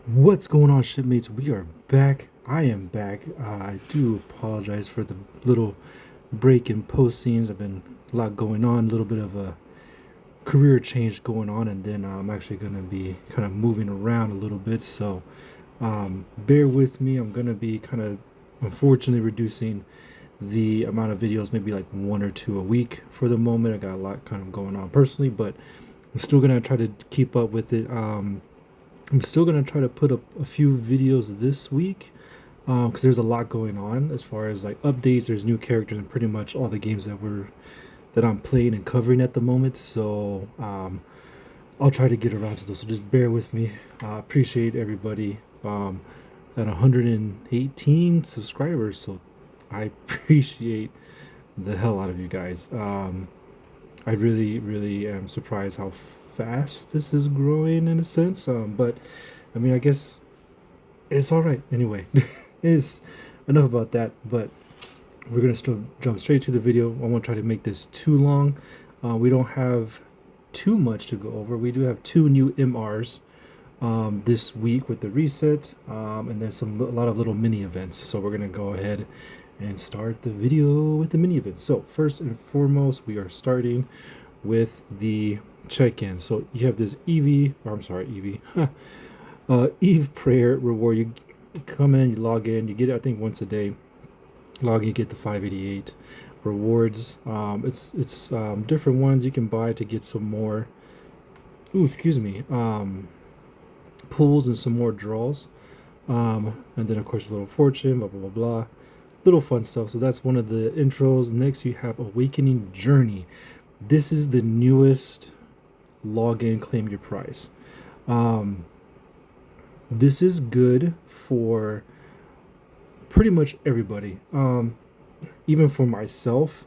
What's going on, shipmates? We are back. I am back. I do apologize for the little break in post scenes. I've been a lot going on, a little bit of a career change going on, and then I'm actually going to be kind of moving around a little bit. So bear with me. I'm going to be kind of unfortunately reducing the amount of videos, maybe like one or two a week for the moment. I got a lot kind of going on personally, but I'm still going to try to keep up with it. I'm still gonna try to put up a few videos this week because there's a lot going on as far as like updates. There's new characters in pretty much all the games that I'm playing and covering at the moment. So I'll try to get around to those. So just bear with me. Appreciate everybody at 118 subscribers. So I appreciate the hell out of you guys. I really am surprised how fast this is growing in a sense. But I mean, I guess it's all right anyway. It's enough about that. But we're gonna still jump straight to the video. I won't try to make this too long. We don't have too much to go over. We do have two new MRs this week with the reset, and then a lot of little mini events. So we're gonna go ahead and start the video with the mini events. So first and foremost, we are starting with the check-in. So you have this Eve prayer reward. You come in, you log in, you get it I think once a day. Log in, you get the 588 rewards. It's different ones you can buy to get some more. Ooh, excuse me. Pulls and some more draws. And then of course a little fortune, blah blah blah blah. Little fun stuff. So that's one of the intros. Next you have Awakening Journey. This is the newest login, claim your prize. This is good for pretty much everybody, even for myself.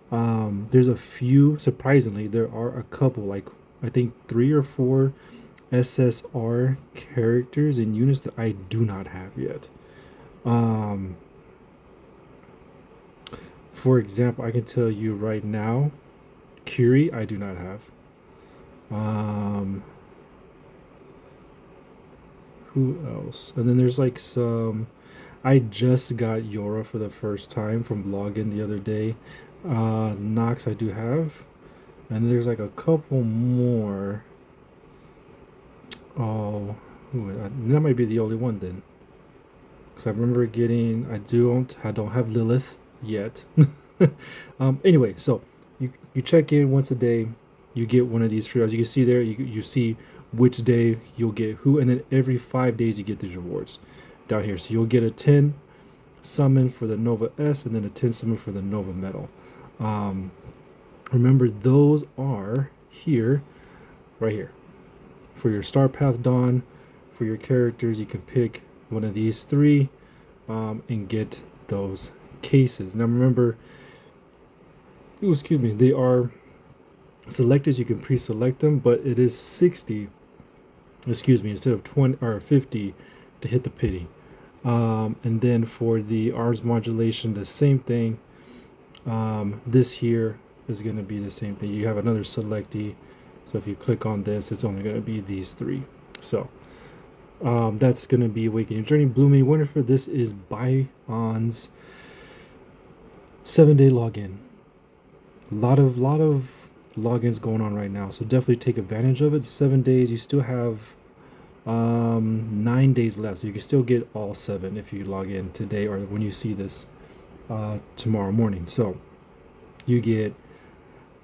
There's a few, surprisingly there are a couple, like I think 3 or 4 SSR characters and units that I do not have yet. For example, I can tell you right now, Curie I do not have. Who else? And then there's like some. I just got Yora for the first time from login the other day. Nox I do have, and there's like a couple more. Oh, that might be the only one then. Because I remember getting. I don't have Lilith yet. Anyway, so you check in once a day. You get one of these free. As you can see there, you see which day you'll get who, and then every 5 days you get these rewards down here. So you'll get a 10 summon for the Nova S, and then a 10 summon for the Nova Metal. Remember, those are here, right here, for your Star Path Dawn. For your characters, you can pick one of these 3 and get those cases. Now remember, excuse me, they are selected. You can pre-select them, but it is 60, excuse me, instead of 20 or 50 to hit the pity. And then for the arms modulation, the same thing. This here is going to be the same thing. You have another selectee, so if you click on this, it's only going to be these 3. So that's going to be Awakening Journey. Blooming Winterfell. This is Bion's 7-day login. A lot of logins going on right now, so definitely take advantage of it. 7 days. You still have 9 days left, so you can still get all 7 if you log in today or when you see this tomorrow morning. So you get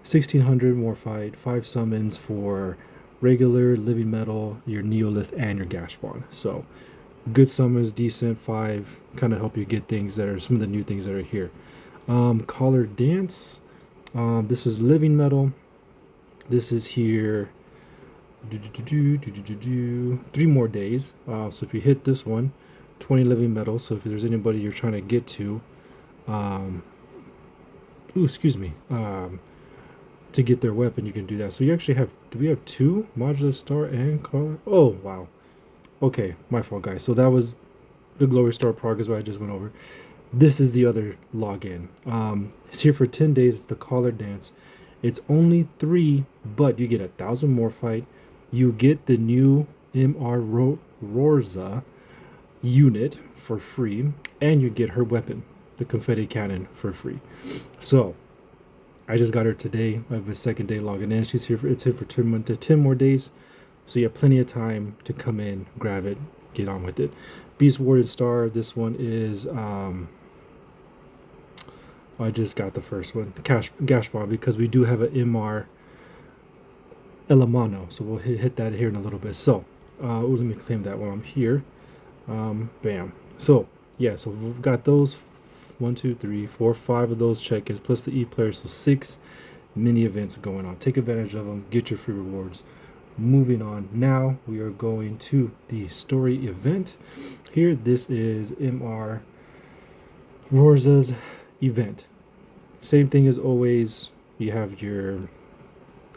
1600 more fight, 5 summons for regular, living metal, your Neolith, and your Gashbon. So good summons, decent 5, kind of help you get things that are some of the new things that are here. Collar Dance. This is living metal. This is here 3 more days. So if you hit this one, 20 living metal. So if there's anybody you're trying to get to, excuse me, to get their weapon, you can do that. So you actually have, do we have 2 modular star and collar? Oh wow, okay, my fault guys. So that was the glory star progress what I just went over. This is the other login. It's here for 10 days. It's the collar dance. It's only 3, but you get 1,000 more fight. You get the new MR Rorza unit for free, and you get her weapon, the confetti cannon, for free. So I just got her today. I have a second day logging in. She's here for, it's here for 10 more days. So you have plenty of time to come in, grab it, get on with it. Beast Warden Star, this one is I just got the first one, Gash Bomb, because we do have an MR Elemono. So we'll hit that here in a little bit. So let me claim that while I'm here. Bam. So yeah, so we've got those 1, 2, 3, 4, 5 of those check-ins plus the e-players, so 6 mini events going on. Take advantage of them, get your free rewards. Moving on, now we are going to the story event. Here, this is MR Rorza's event. Same thing as always. You have your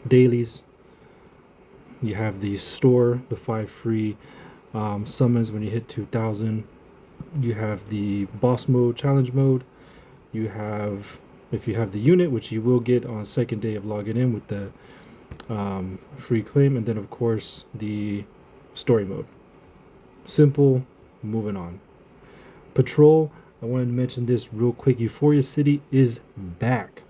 dailies. You have the store, the 5 free summons when you hit 2,000. You have the boss mode, challenge mode. You have, if you have the unit, which you will get on second day of logging in with the free claim, and then of course the story mode. Simple. Moving on. Patrol. I wanted to mention this real quick. Euphoria City is back,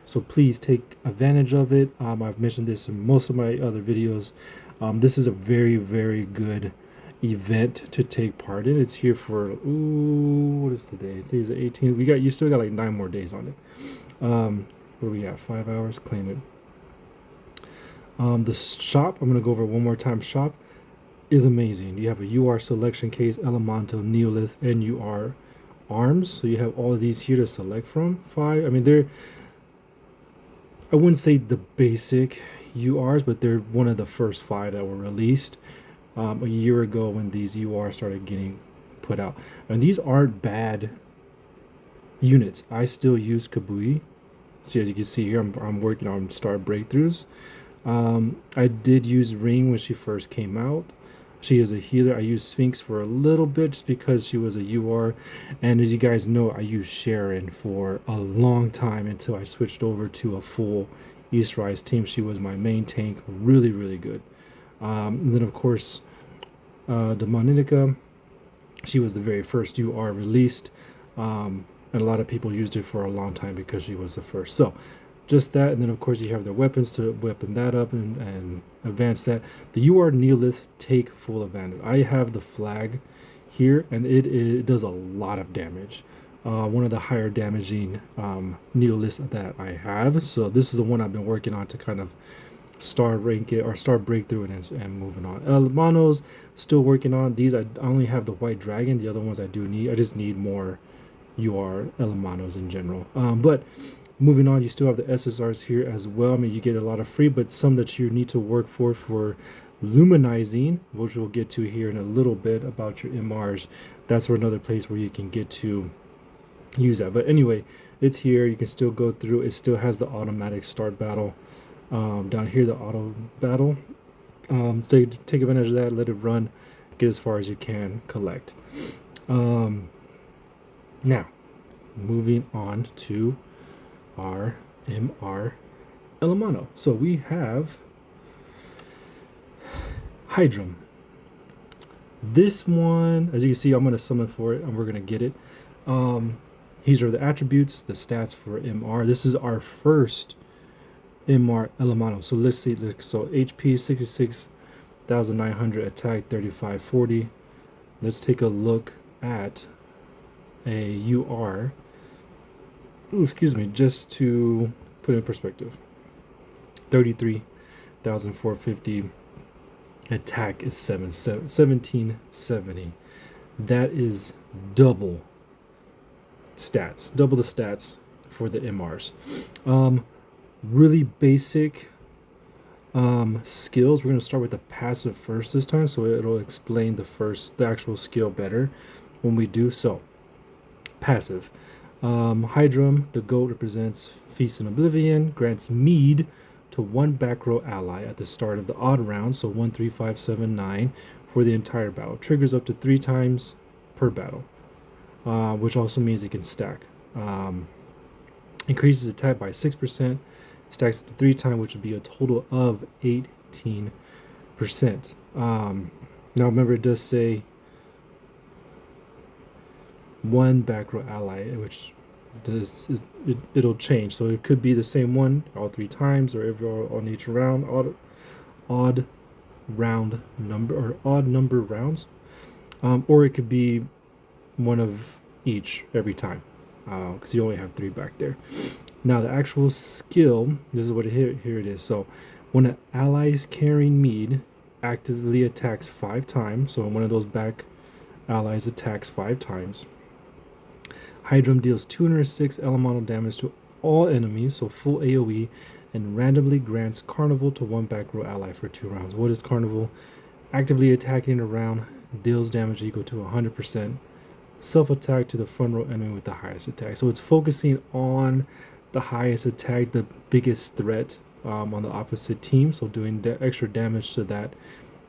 so please take advantage of it. I've mentioned this in most of my other videos. This is a very, very good event to take part in. It's here for what is today? Today's the 18th. You still got like 9 more days on it. Where we at? 5 hours. Claim it. The shop, I'm gonna go over one more time. Shop is amazing. You have a UR selection case, Elemental, Neolith, and UR arms. So you have all of these here to select from. 5. I mean, they're, I wouldn't say the basic URs, but they're one of the first 5 that were released a year ago when these UR started getting put out. And these aren't bad units. I still use Kabui. So as you can see here, I'm working on star breakthroughs. I did use Ring when she first came out. She is a healer. I used Sphinx for a little bit just because she was a UR. And as you guys know, I used Sharon for a long time until I switched over to a full Eastrise team. She was my main tank. Really, really good. And then, of course, Demoninica. She was the very first UR released. And a lot of people used it for a long time because she was the first. So just that, and then of course you have the weapons to weapon that up and advance that. The UR Neolith take full advantage. I have the flag here, and it does a lot of damage. One of the higher damaging Neoliths that I have. So this is the one I've been working on to kind of star rank it or star breakthrough it and moving on. Elemonos, still working on these. I only have the white dragon. The other ones I do need. I just need more UR Elemonos in general. But moving on, you still have the SSRs here as well. I mean, you get a lot of free, but some that you need to work for luminizing, which we'll get to here in a little bit about your MRs. That's another place where you can get to use that. But anyway, it's here. You can still go through. It still has the automatic start battle. Down here, the auto battle. So take advantage of that. Let it run. Get as far as you can. Collect. Now, moving on to our MR Elemono. So we have Heidrum. This one, as you can see, I'm going to summon for it and we're going to get it. These are the attributes, the stats for MR. This is our first MR Elemono. So let's see. So HP 66,900, attack 3540. Let's take a look at a UR. Ooh, excuse me, just to put it in perspective. 33,450. Attack is 1770. That is double stats. Double the stats for the MRs. Really basic skills. We're going to start with the passive first this time, so it'll explain the actual skill better when we do so. Passive. Heidrum, the goat, represents Feast in Oblivion, grants mead to one back row ally at the start of the odd round, so 1, 3, 5, 7, 9 for the entire battle. Triggers up to 3 times per battle, which also means it can stack. Increases attack by 6%, stacks up to 3 times, which would be a total of 18%. Now remember, it does say one back row ally, which does it'll change. So it could be the same one all 3 times, or every on each round, odd round number or odd number rounds, or it could be one of each every time, because you only have 3 back there. Now the actual skill, this is what here it is. So when an ally is carrying mead, actively attacks 5 times. So one of those back allies attacks 5 times. Heidrum deals 206 elemental damage to all enemies, so full AoE, and randomly grants Carnival to one back row ally for 2 rounds. What is Carnival? Actively attacking a round, deals damage equal to 100%. Self-attack to the front row enemy with the highest attack. So it's focusing on the highest attack, the biggest threat on the opposite team, so doing extra damage to that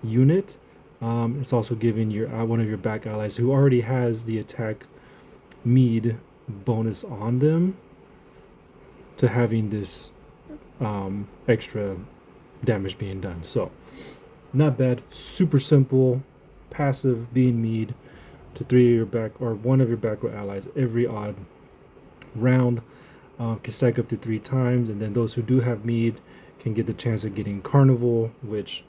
unit. It's also giving your one of your back allies who already has the attack mead bonus on them to having this extra damage being done. So not bad, super simple, passive being mead to 3 of your back or 1 of your back row allies every odd round. Can stack up to 3 times, and then those who do have mead can get the chance of getting Carnival, which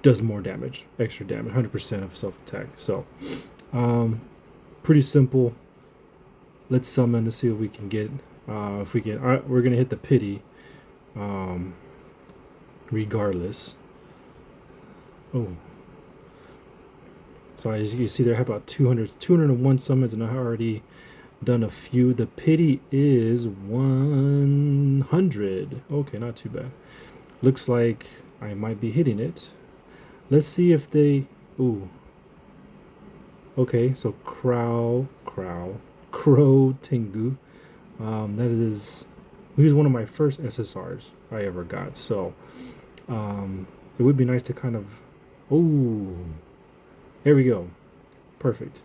does more damage, extra damage, 100% of self-attack. So pretty simple. Let's summon to see what we can get. If we can, we're gonna hit the pity regardless. Oh, so as you can see there, I have about 201 summons, and I already done a few. The pity is 100. Okay, not too bad. Looks like I might be hitting it. Let's see if they... Ooh. Okay, so Crow Tengu. That is... He was one of my first SSRs I ever got. So, it would be nice to kind of... Oh, there we go. Perfect.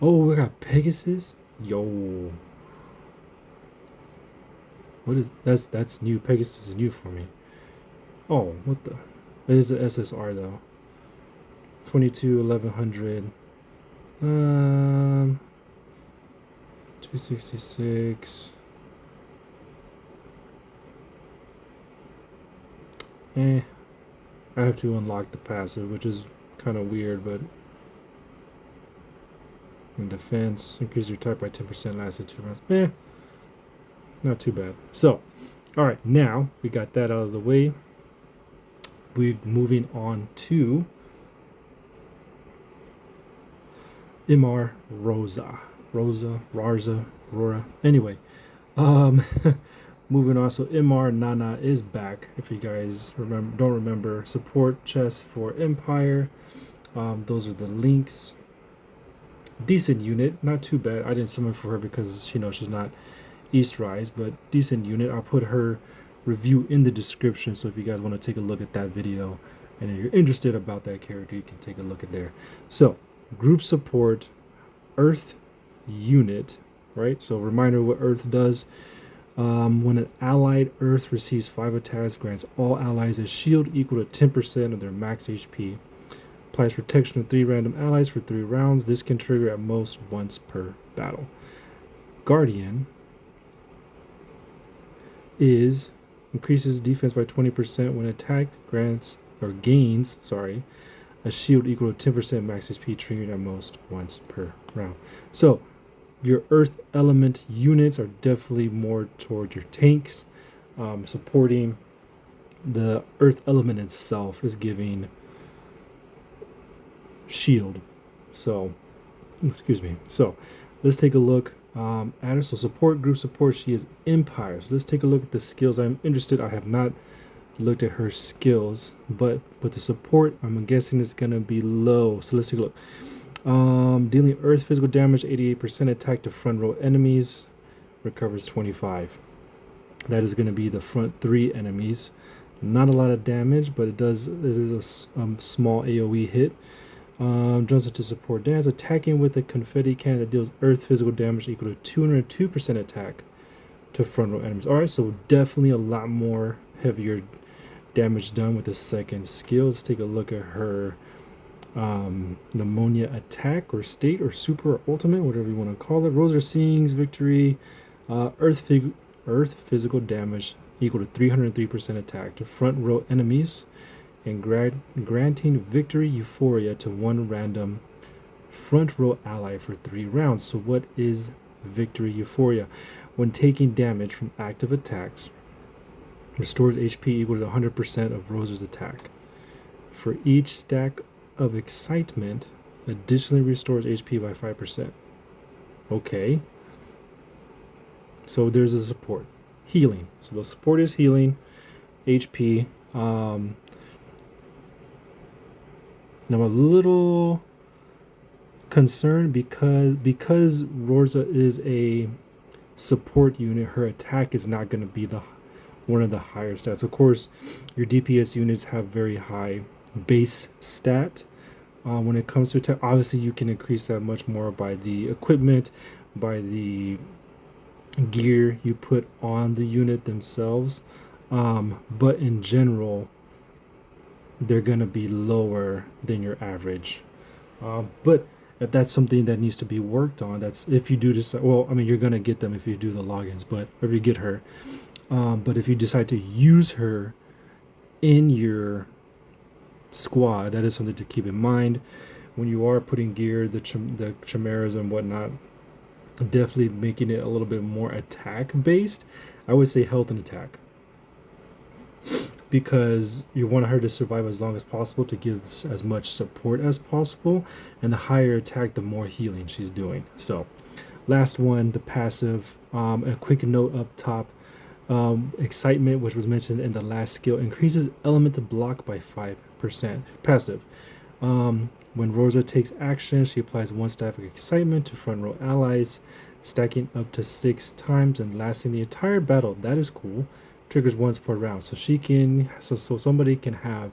Oh, we got Pegasus. Yo, what is that's new? Pegasus is new for me. Oh, what the? It is a SSR though. 22 1100. 266. I have to unlock the passive, which is kind of weird, but. In defense, increase your type by 10%, lasted 2 rounds. Not too bad. So, alright, now we got that out of the way. We're moving on to MR Rorza. Rora. Anyway, moving on. So MR Nana is back. If you guys don't remember, support chest for Empire. Those are the links. Decent unit, not too bad. I didn't summon for her because she's not East Rise, but decent unit. I'll put her review in the description, so if you guys want to take a look at that video and if you're interested about that character, you can take a look at there. So group support, Earth unit, right? So reminder what Earth does. When an allied Earth receives 5 attacks, grants all allies a shield equal to 10% of their max HP. Applies protection to 3 random allies for 3 rounds. This can trigger at most once per battle. Guardian increases defense by 20% when attacked, gains a shield equal to 10% max HP, triggered at most once per round. So your Earth element units are definitely more toward your tanks. Supporting the Earth element itself is giving shield. So excuse me. So let's take a look at her. So support, group support, she is Empire. So let's take a look at the skills. I'm interested. I have not looked at her skills, but with the support, I'm guessing it's gonna be low. So let's take a look. Dealing Earth physical damage, 88%, attack to front row enemies, recovers 25. That is going to be the front 3 enemies. Not a lot of damage, but it is a small AoE hit. Jumps into support dance, attacking with a confetti cannon that deals Earth physical damage equal to 202% attack to front row enemies. Alright, so definitely a lot more heavier damage done with the second skill. Let's take a look at her pneumonia attack or state or super or ultimate, whatever you want to call it. Rorza sings victory, earth physical damage equal to 303% attack to front row enemies, and granting victory Euphoria to one random front row ally for 3 rounds. So what is victory Euphoria? When taking damage from active attacks, restores HP equal to 100% of Rorza's attack. For each stack of excitement, additionally restores HP by 5%. Okay. So there's a support. Healing. So the support is healing. HP. Now I'm a little concerned because Rorza is a support unit, her attack is not going to be one of the higher stats. Of course, your DPS units have very high base stat. When it comes to attack, obviously you can increase that much more by the equipment, by the gear you put on the unit themselves. But in general, they're going to be lower than your average. But if that's something that needs to be worked on, that's if you do decide, well, I mean, you're going to get them if you do the logins, but if you get her. But if you decide to use her in your squad, that is something to keep in mind. When you are putting gear, the chimeras and whatnot, definitely making it a little bit more attack based. I would say health and attack, because you want her to survive as long as possible to give as much support as possible, and the higher attack, the more healing she's doing. So last one, the passive. A quick note up top, excitement, which was mentioned in the last skill, increases element to block by 5%. Passive. When Rorza takes action, she applies 1 stack of excitement to front row allies, stacking up to 6 times and lasting the entire battle. That is cool. Triggers once per round, so she can so somebody can have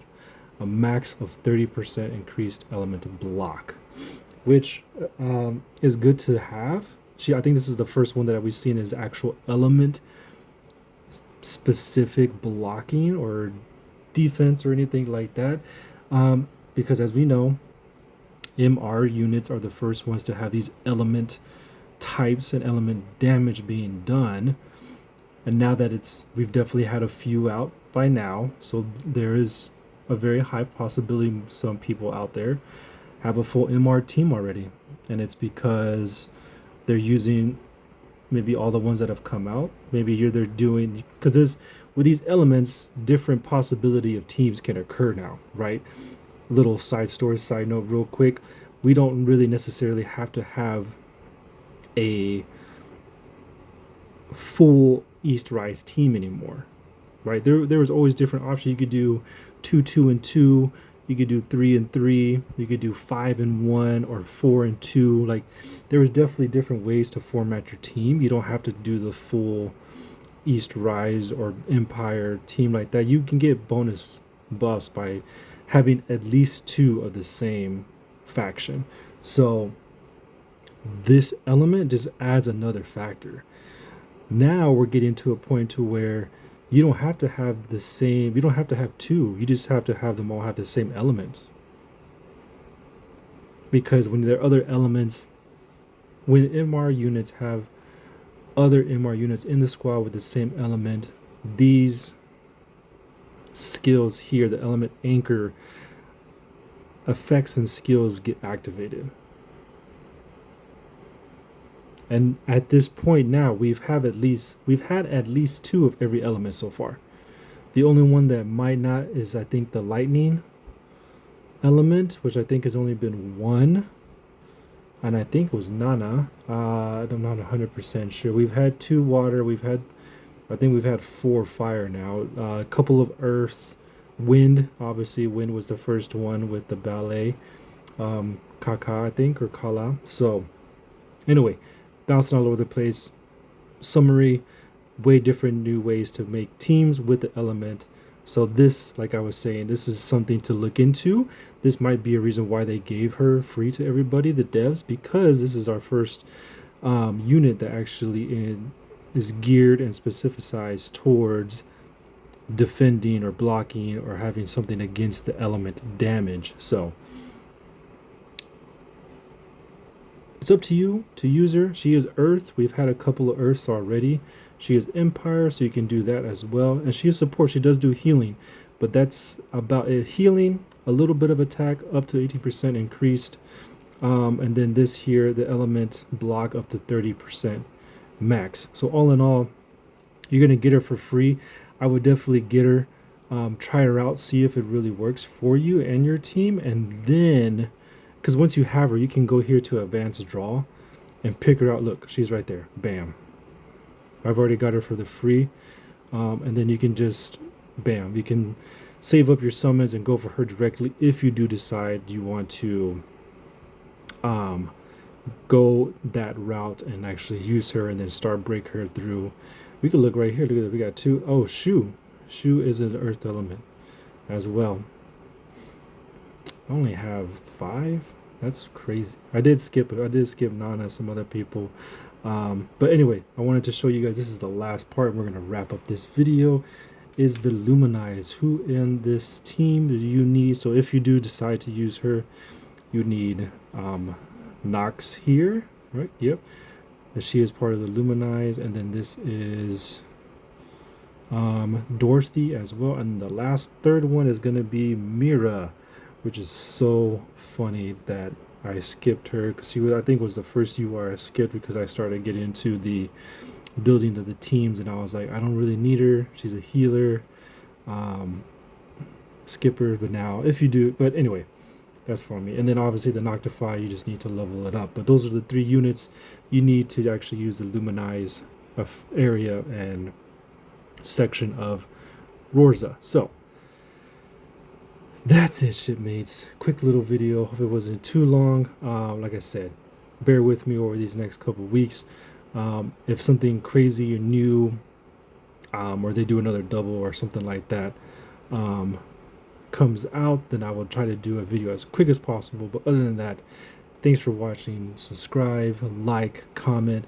a max of 30% increased element to block, which is good to have. I think this is the first one that we've seen is actual element specific blocking or defense or anything like that, because as we know, MR units are the first ones to have these element types and element damage being done. And now that we've definitely had a few out by now, so there is a very high possibility some people out there have a full MR team already, and it's because they're using maybe all the ones that have come out. Maybe they're doing, because with these elements, different possibility of teams can occur now, right? Little side note real quick, we don't really necessarily have to have a full East Rise team anymore, right? There was always different options. You could do 2, 2, and 2. You could do 3 and 3. You could do 5 and 1 or 4 and 2. Like, there was definitely different ways to format your team. You don't have to do the full East Rise or Empire team like that. You can get bonus buffs by having at least 2 of the same faction. So this element just adds another factor. Now we're getting to a point to where you don't have to have the same, you don't have to have 2, you just have to have them all have the same elements. Because when there are other elements, when MR units have other MR units in the squad with the same element, these skills here, the element anchor effects and skills get activated. And at this point now, we've had at least 2 of every element so far. The only one that might not is, I think, the lightning element, which I think has only been 1, and I think it was Nana. I'm not 100% sure. We've had 2 water. I think we've had 4 fire now. A couple of earths, wind. Obviously, wind was the first one with the ballet, Kaka, I think, or Kala. So anyway, bouncing all over the place. Summary, way different new ways to make teams with the element. So this, like I was saying, this is something to look into. This might be a reason why they gave her free to everybody, the devs, because this is our first unit that actually is geared and specificized towards defending or blocking or having something against the element damage. So it's up to you to use her. She is Earth. We've had a couple of Earths already. She is Empire, so you can do that as well. And she is support. She does do healing, but that's about it. Healing, a little bit of attack, up to 18% increased. And then this here, the element block up to 30% max. So all in all, you're going to get her for free. I would definitely get her, try her out, see if it really works for you and your team. And then, because once you have her, you can go here to advanced draw and pick her out. Look, she's right there. Bam. I've already got her for the free. And then you can just, bam, you can save up your summons and go for her directly if you do decide you want to go that route and actually use her and then start break her through. We could look right here. Look at it. We got two. Oh, Shu. Shu is an earth element as well. I only have 5. That's crazy. I did skip it. I did skip Nana, some other people. But anyway, I wanted to show you guys, this is the last part. We're going to wrap up this video. Is the Luminize. Who in this team do you need? So if you do decide to use her, you need Nox here, right? Yep. She is part of the Luminize, and then this is Dorothy as well. And the last third one is going to be Mira, which is so funny that I skipped her because she was, I think, was the first UR I skipped because I started getting into the building of the teams, and I was like, I don't really need her. She's a healer, skipper. But now, if you do, but anyway, that's for me. And then obviously the Noctify, you just need to level it up. But those are the 3 units you need to actually use the Luminize area and section of Rorza. So that's it, shipmates. Quick little video. Hope it wasn't too long. Like I said, bear with me over these next couple weeks. If something crazy or new, or they do another double or something like that, comes out, then I will try to do a video as quick as possible. But other than that, thanks for watching. Subscribe, like, comment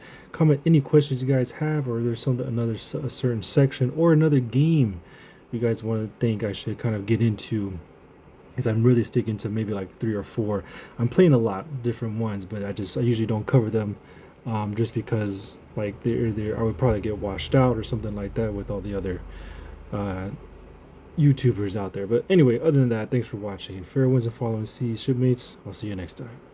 any questions you guys have, or there's a certain section or another game you guys want to think I should kind of get into, because I'm really sticking to maybe like 3 or 4. I'm playing a lot different ones, but I usually don't cover them, just because like I would probably get washed out or something like that with all the other YouTubers out there. But anyway, other than that, thanks for watching. Fair winds and following sea, shipmates. I'll see you next time.